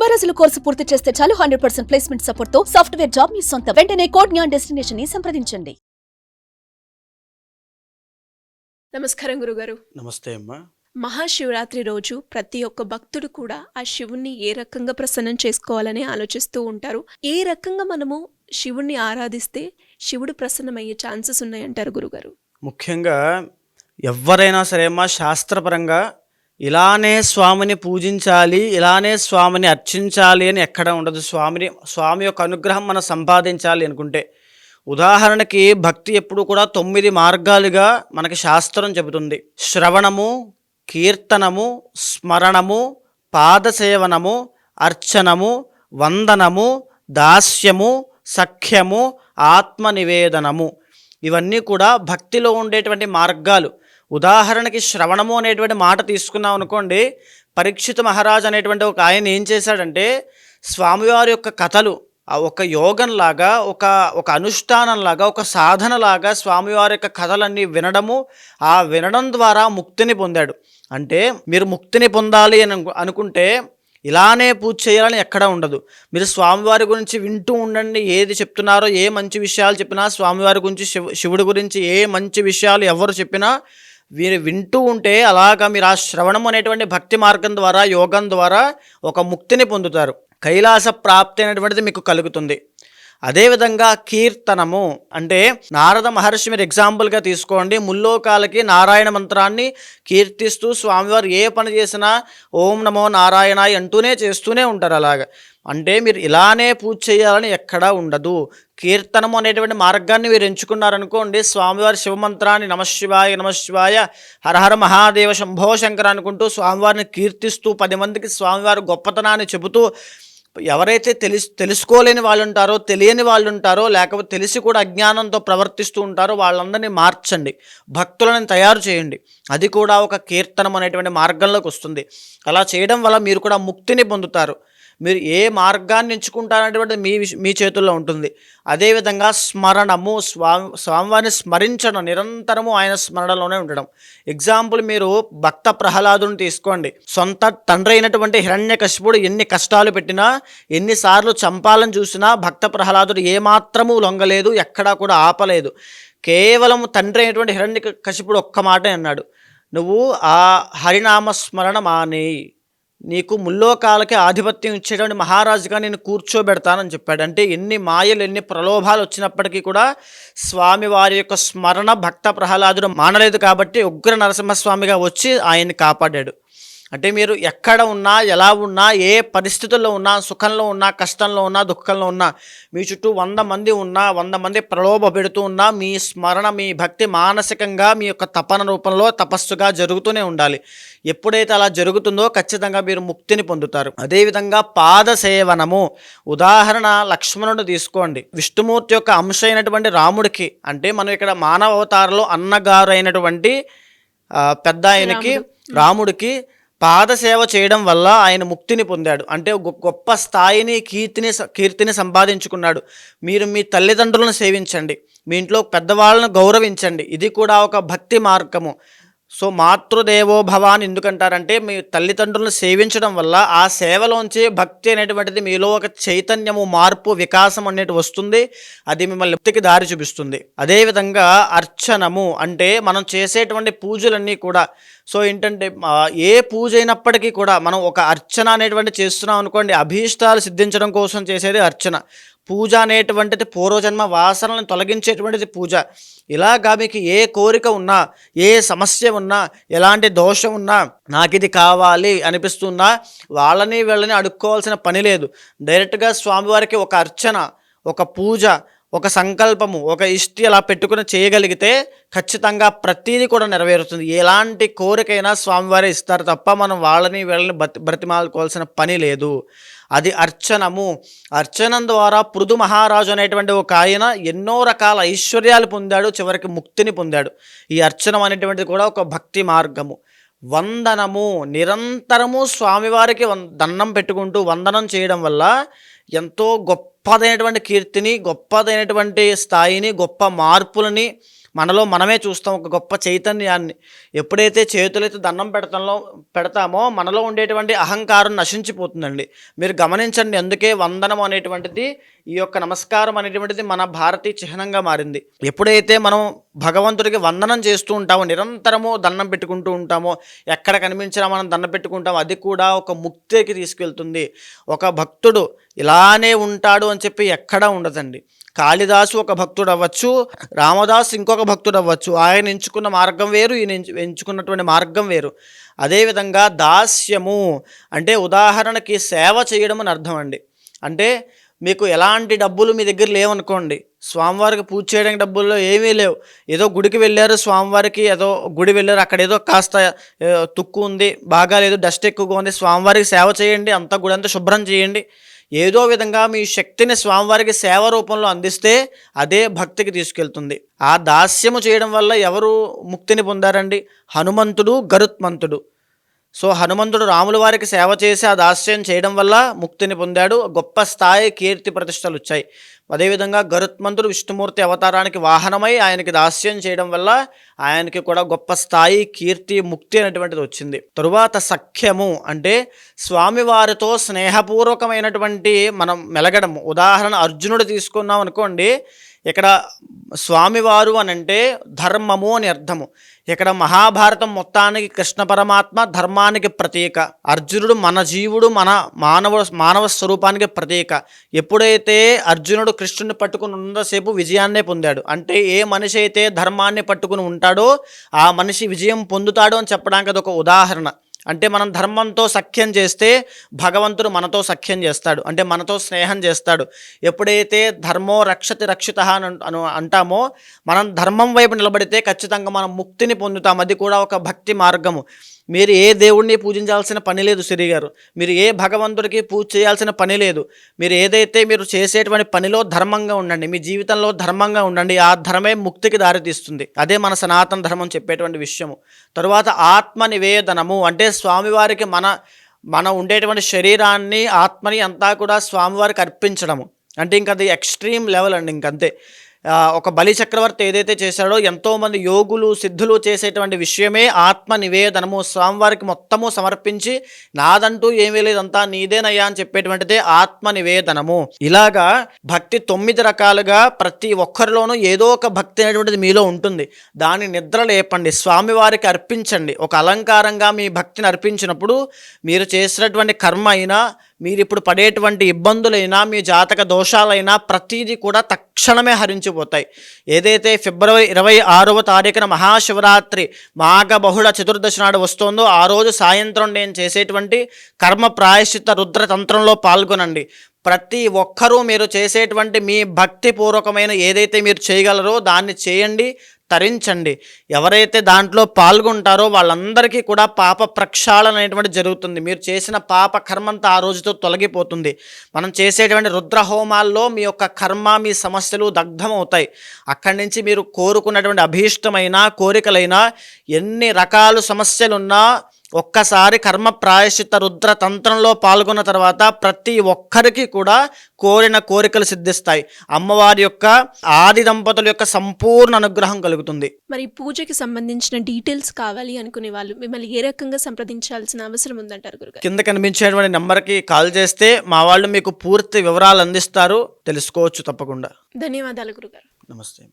90 రోజుల కోర్సు పూర్తి చేస్తే చాలు 100% ప్లేస్మెంట్ సపోర్ట్ తో సాఫ్ట్వేర్ జాబ్ మీ సొంతం. వెంటనే కోడ్ జ్ఞాన్ డెస్టినేషన్ ని సంప్రదించండి. నమస్కారం గురుగారు. నమస్తే అమ్మా. మహాశివరాత్రి రోజు ప్రతి ఒక్క భక్తుడు కూడా ఆ శివుణ్ణి ఏ రకంగా ప్రసన్నం చేసుకోవాలని ఆలోచిస్తూ ఉంటారు. ఏ రకంగా మనము శివుణ్ణి ఆరాధిస్తే శివుడు ప్రసన్నమయ్యే ఛాన్సెస్ ఉన్నాయంటారు గురుగారు? ముఖ్యంగా ఎవరైనా సరే అమ్మా, శాస్త్రపరంగా ఇలానే స్వామిని పూజించాలి, ఇలానే స్వామిని అర్చించాలి అని ఎక్కడ ఉండదు. స్వామి యొక్క అనుగ్రహం మనం సంపాదించాలి అనుకుంటే, ఉదాహరణకి భక్తి ఎప్పుడు కూడా 9 మార్గాలుగా మనకి శాస్త్రం చెబుతుంది. శ్రవణము, కీర్తనము, స్మరణము, పాదసేవనము, అర్చనము, వందనము, దాస్యము, సఖ్యము, ఆత్మనివేదనము. ఇవన్నీ కూడా భక్తిలో ఉండేటువంటి మార్గాలు. ఉదాహరణకి శ్రవణము అనేటువంటి మాట తీసుకున్నాం అనుకోండి. పరీక్షిత్ మహారాజ్ అనేటువంటి ఒక ఆయన ఏం చేశాడంటే, స్వామివారి యొక్క కథలు ఒక యోగంలాగా, ఒక అనుష్ఠానంలాగా, ఒక సాధనలాగా స్వామివారి యొక్క కథలన్నీ వినడము, ఆ వినడం ద్వారా ముక్తిని పొందాడు. అంటే మీరు ముక్తిని పొందాలి అని అనుకుంటే ఇలానే పూజ చేయాలని ఎక్కడా ఉండదు. మీరు స్వామివారి గురించి వింటూ ఉండండి. ఏది చెప్తున్నారో, ఏ మంచి విషయాలు చెప్పినా, స్వామివారి గురించి, శివుడి గురించి ఏ మంచి విషయాలు ఎవరు చెప్పినా వీరు వింటూ ఉంటే అలాగా మీరు ఆ శ్రవణం అనేటువంటి భక్తి మార్గం ద్వారా, యోగం ద్వారా ఒక ముక్తిని పొందుతారు. కైలాస ప్రాప్తి అనేటువంటిది మీకు కలుగుతుంది. అదేవిధంగా కీర్తనము అంటే నారద మహర్షి మీరు ఎగ్జాంపుల్గా తీసుకోండి. ముల్లోకాలకి నారాయణ మంత్రాన్ని కీర్తిస్తూ స్వామివారు ఏ పని చేసినా ఓం నమో నారాయణాయ అంటూనే చేస్తూనే ఉంటారు. అలాగా అంటే మీరు ఇలానే పూజ చేయాలని ఎక్కడా ఉండదు. కీర్తనము అనేటువంటి మార్గాన్ని మీరు ఎంచుకున్నారనుకోండి, స్వామివారి శివమంత్రాన్ని నమశివాయ నమశివాయ హరహర మహాదేవ శంభో శంకర అనుకుంటూ స్వామివారిని కీర్తిస్తూ 10 మందికి స్వామివారి గొప్పతనాన్ని చెబుతూ, ఎవరైతే తెలుసుకోలేని వాళ్ళు ఉంటారో, తెలియని వాళ్ళు ఉంటారో, లేకపోతే తెలిసి కూడా అజ్ఞానంతో ప్రవర్తిస్తూ ఉంటారో వాళ్ళందరినీ మార్చండి, భక్తులను తయారు చేయండి. అది కూడా ఒక కీర్తనం అనేటువంటి మార్గంలోకి వస్తుంది. అలా చేయడం వల్ల మీరు కూడా ముక్తిని పొందుతారు. మీరు ఏ మార్గాన్ని ఎంచుకుంటారనేటువంటి మీ చేతుల్లో ఉంటుంది. అదేవిధంగా స్మరణము, స్వామివారిని స్మరించడం, నిరంతరము ఆయన స్మరణలోనే ఉండడం. ఎగ్జాంపుల్ మీరు భక్త ప్రహ్లాదుని తీసుకోండి. సొంత తండ్రి అయినటువంటి హిరణ్యకశిపుడు ఎన్ని కష్టాలు పెట్టినా, ఎన్నిసార్లు చంపాలని చూసినా భక్త ప్రహ్లాదుడు ఏమాత్రము లొంగలేదు, ఎక్కడా కూడా ఆపలేదు. కేవలం తండ్రి అయినటువంటి హిరణ్యకశిపుడు ఒక్క మాటే అన్నాడు, నువ్వు ఆ హరినామస్మరణ మానేయి, నీకు ముల్లోకాలకి ఆధిపత్యం ఇచ్చేటువంటి మహారాజుగా నేను కూర్చోబెడతానని చెప్పాడు. అంటే ఎన్ని మాయలు, ఎన్ని ప్రలోభాలు వచ్చినప్పటికీ కూడా స్వామివారి యొక్క స్మరణ భక్త ప్రహ్లాదుడు మానలేదు. కాబట్టి ఉగ్ర నరసింహస్వామిగా వచ్చి ఆయన్ని కాపాడాడు. అంటే మీరు ఎక్కడ ఉన్నా, ఎలా ఉన్నా, ఏ పరిస్థితుల్లో ఉన్నా, సుఖంలో ఉన్నా, కష్టంలో ఉన్నా, దుఃఖంలో ఉన్నా, మీ చుట్టూ 100 మంది ఉన్నా, 100 మంది ప్రలోభ పెడుతూ ఉన్నా, మీ స్మరణ, మీ భక్తి మానసికంగా మీ యొక్క తపన రూపంలో తపస్సుగా జరుగుతూనే ఉండాలి. ఎప్పుడైతే అలా జరుగుతుందో ఖచ్చితంగా మీరు ముక్తిని పొందుతారు. అదేవిధంగా పాదసేవనము. ఉదాహరణ లక్ష్మణుడు తీసుకోండి. విష్ణుమూర్తి యొక్క అంశ అయినటువంటి రాముడికి, అంటే మనం ఇక్కడ మానవ అవతారంలో అన్నగారు అయినటువంటి పెద్ద ఆయనకి, రాముడికి పాదసేవ చేయడం వల్ల ఆయన ముక్తిని పొందాడు. అంటే గొప్ప స్థాయిని, కీర్తిని సంపాదించుకున్నాడు. మీరు మీ తల్లిదండ్రులను సేవించండి, మీ ఇంట్లో పెద్దవాళ్ళను గౌరవించండి. ఇది కూడా ఒక భక్తి మార్గము. సో మాతృదేవో భవ అని ఎందుకంటారంటే, మీ తల్లిదండ్రులను సేవించడం వల్ల ఆ సేవలోంచి భక్తి అనేటువంటిది మీలో ఒక చైతన్యము, మార్పు, వికాసం అనేది వస్తుంది. అది మిమ్మల్ని ముక్తికి దారి చూపిస్తుంది. అదేవిధంగా అర్చనము అంటే మనం చేసేటువంటి పూజలన్నీ కూడా, సో ఏంటంటే ఏ పూజ అయినప్పటికీ కూడా మనం ఒక అర్చన అనేటువంటి చేస్తున్నాం అనుకోండి, అభీష్టాలు సిద్ధించడం కోసం చేసేది అర్చన. పూజ అనేటువంటిది పూర్వజన్మ వాసనలను తొలగించేటువంటిది పూజ. ఇలాగా మీకు ఏ కోరిక ఉన్నా, ఏ సమస్య ఉన్నా, ఎలాంటి దోషం ఉన్నా, నాకు ఇది కావాలి అనిపిస్తున్నా వీళ్ళని అడుక్కోవాల్సిన పని లేదు. డైరెక్ట్గా స్వామివారికి ఒక అర్చన, ఒక పూజ, ఒక సంకల్పము, ఒక ఇష్టి అలా పెట్టుకుని చేయగలిగితే ఖచ్చితంగా ప్రతీది కూడా నెరవేరుతుంది. ఎలాంటి కోరికైనా స్వామివారే ఇస్తారు తప్ప మనం వీళ్ళని బ్రతిమాలుకోవాల్సిన పని లేదు. అది అర్చనము. అర్చనం ద్వారా పృథు మహారాజు అనేటువంటి ఒక ఆయన ఎన్నో రకాల ఐశ్వర్యాలు పొందాడు, చివరికి ముక్తిని పొందాడు. ఈ అర్చనం అనేటువంటిది కూడా ఒక భక్తి మార్గము. వందనము. నిరంతరము స్వామివారికి దండం పెట్టుకుంటూ వందనం చేయడం వల్ల ఎంతో గొప్పదైనటువంటి కీర్తిని, గొప్పదైనటువంటి స్థాయిని, గొప్ప మార్పులని మనలో మనమే చూస్తాం ఒక గొప్ప చైతన్యాన్ని. ఎప్పుడైతే చేతులైతే దండం పెడతామో మనలో ఉండేటువంటి అహంకారం నశించిపోతుందండి. మీరు గమనించండి, అందుకే వందనం అనేటువంటిది, ఈ యొక్క నమస్కారం అనేటువంటిది మన భారతీయ చిహ్నంగా మారింది. ఎప్పుడైతే మనం భగవంతుడికి వందనం చేస్తూ ఉంటామో, నిరంతరము దండం పెట్టుకుంటూ ఉంటామో, ఎక్కడ కనిపించినా మనం దండం పెట్టుకుంటామో, అది కూడా ఒక ముక్తికి తీసుకెళ్తుంది. ఒక భక్తుడు ఇలానే ఉంటాడు అని చెప్పి ఎక్కడా ఉండదండి. కాళిదాసు ఒక భక్తుడు అవ్వచ్చు, రామదాసు ఇంకొక భక్తుడు అవ్వచ్చు. ఆయన ఎంచుకున్న మార్గం వేరు, ఈయన ఎంచుకున్నటువంటి మార్గం వేరు. అదేవిధంగా దాస్యము అంటే ఉదాహరణకి సేవ చేయడం అని అర్థం అండి. అంటే మీకు ఎలాంటి డబ్బులు మీ దగ్గర లేవనుకోండి, స్వామివారికి పూజ చేయడానికి డబ్బుల్లో ఏమీ లేవు, ఏదో గుడికి వెళ్ళారు, స్వామివారికి ఏదో గుడి వెళ్ళారు, అక్కడ ఏదో కాస్త తుక్కు ఉంది, బాగా లేదు, డస్ట్ ఎక్కువగా ఉంది, స్వామివారికి సేవ చేయండి, అంతా గుడి అంతా శుభ్రం చేయండి. ఏదో విధంగా మీ శక్తిని స్వామివారికి సేవ రూపంలో అందిస్తే అదే భక్తికి తీసుకెళ్తుంది. ఆ దాస్యము చేయడం వల్ల ఎవరు ముక్తిని పొందారండి? హనుమంతుడు, గరుత్మంతుడు. సో హనుమంతుడు రాముల వారికి సేవ చేసి ఆ దాస్యం చేయడం వల్ల ముక్తిని పొందాడు, గొప్ప స్థాయి కీర్తి ప్రతిష్టలు వచ్చాయి. అదేవిధంగా గరుత్మంతుడు విష్ణుమూర్తి అవతారానికి వాహనమై ఆయనకి దాస్యం చేయడం వల్ల ఆయనకి కూడా గొప్ప స్థాయి కీర్తి ముక్తి అనేటువంటిది వచ్చింది. తరువాత సఖ్యము అంటే స్వామివారితో స్నేహపూర్వకమైనటువంటి మనం మెలగడం. ఉదాహరణ అర్జునుడు తీసుకున్నాం అనుకోండి, ఇక్కడ స్వామివారు అని అంటే ధర్మము అని అర్థము. ఇక్కడ మహాభారతం మొత్తానికి కృష్ణ పరమాత్మ ధర్మానికి ప్రతీక, అర్జునుడు మన జీవుడు, మన మానవ స్వరూపానికి ప్రతీక. ఎప్పుడైతే అర్జునుడు కృష్ణుని పట్టుకుని ఉన్నసేపు విజయాన్నే పొందాడు. అంటే ఏ మనిషి అయితే ధర్మాన్ని పట్టుకుని ఉంటాడో ఆ మనిషి విజయం పొందుతాడు అని చెప్పడానికి అదొక ఉదాహరణ. అంటే మనం ధర్మంతో సఖ్యం చేస్తే భగవంతుడు మనతో సఖ్యం చేస్తాడు, అంటే మనతో స్నేహం చేస్తాడు. ఎప్పుడైతే ధర్మో రక్షతి రక్షిత అని అంటామో, మనం ధర్మం వైపు నిలబడితే ఖచ్చితంగా మనం ముక్తిని పొందుతాం. అది కూడా ఒక భక్తి మార్గము. మీరు ఏ దేవుడిని పూజించాల్సిన పని లేదు శ్రీ గారు, మీరు ఏ భగవంతుడికి పూజ చేయాల్సిన పని లేదు. మీరు ఏదైతే మీరు చేసేటువంటి పనిలో ధర్మంగా ఉండండి, మీ జీవితంలో ధర్మంగా ఉండండి, ఆ ధర్మే ముక్తికి దారితీస్తుంది. అదే మన సనాతన ధర్మం చెప్పేటువంటి విషయము. తరువాత ఆత్మ నివేదనము అంటే స్వామివారికి మన ఉండేటువంటి శరీరాన్ని, ఆత్మని అంతా కూడా స్వామివారికి అర్పించడము. అంటే ఇంక అది ఎక్స్ట్రీమ్ లెవెల్ అండి. ఇంకంతే. ఒక బలి చక్రవర్తి ఏదైతే చేశాడో, ఎంతోమంది యోగులు సిద్ధులు చేసేటువంటి విషయమే ఆత్మ నివేదనము. స్వామివారికి మొత్తము సమర్పించి నాదంటూ ఏమీ లేదంతా నీదేనయ్యా అని చెప్పేటువంటిదే ఆత్మ నివేదనము. ఇలాగా భక్తి 9 రకాలుగా ప్రతి ఒక్కరిలోనూ ఏదో ఒక భక్తి అనేటువంటిది మీలో ఉంటుంది. దాన్ని నిద్ర లేపండి, స్వామివారికి అర్పించండి. ఒక అలంకారంగా మీ భక్తిని అర్పించినప్పుడు మీరు చేసినటువంటి కర్మ అయినా, మీరు ఇప్పుడు పడేటువంటి ఇబ్బందులైనా, మీ జాతక దోషాలైనా ప్రతీది కూడా తక్షణమే హరించిపోతాయి. ఏదైతే ఫిబ్రవరి 26వ తారీఖున మహాశివరాత్రి మాఘ బహుళ చతుర్దశి నాడు వస్తుందో, ఆ రోజు సాయంత్రం నేను చేసేటువంటి కర్మ ప్రాయశ్చిత్త రుద్రతంత్రంలో పాల్గొనండి. ప్రతి ఒక్కరూ మీరు చేసేటువంటి మీ భక్తిపూర్వకమైన ఏదైతే మీరు చేయగలరో దాన్ని చేయండి, తరించండి. ఎవరైతే దాంట్లో పాల్గొంటారో వాళ్ళందరికీ కూడా పాప ప్రక్షాళన అనేటువంటి జరుగుతుంది. మీరు చేసిన పాప కర్మంతా ఆ రోజుతో తొలగిపోతుంది. మనం చేసేటువంటి రుద్రహోమాల్లో మీ యొక్క కర్మ, మీ సమస్యలు దగ్ధమవుతాయి. అక్కడి నుంచి మీరు కోరుకున్నటువంటి అభీష్టమైన కోరికలైనా, ఎన్ని రకాల సమస్యలున్నా ఒక్కసారి కర్మ ప్రాయశ్చిత్త రుద్ర తంత్రంలో పాల్గొన్న తర్వాత ప్రతి ఒక్కరికి కూడా కోరిన కోరికలు సిద్ధిస్తాయి. అమ్మవారి యొక్క ఆది దంపతుల యొక్క సంపూర్ణ అనుగ్రహం కలుగుతుంది. మరి పూజకి సంబంధించిన డీటెయిల్స్ కావాలి అనుకునే వాళ్ళు మిమ్మల్ని ఏ రకంగా సంప్రదించాల్సిన అవసరం ఉందంటారు గురుగారు? కింద కనిపించేటువంటి నెంబర్కి కాల్ చేస్తే మా వాళ్ళు మీకు పూర్తి వివరాలు అందిస్తారు, తెలుసుకోవచ్చు తప్పకుండా. ధన్యవాదాలు గురుగారు. నమస్తే.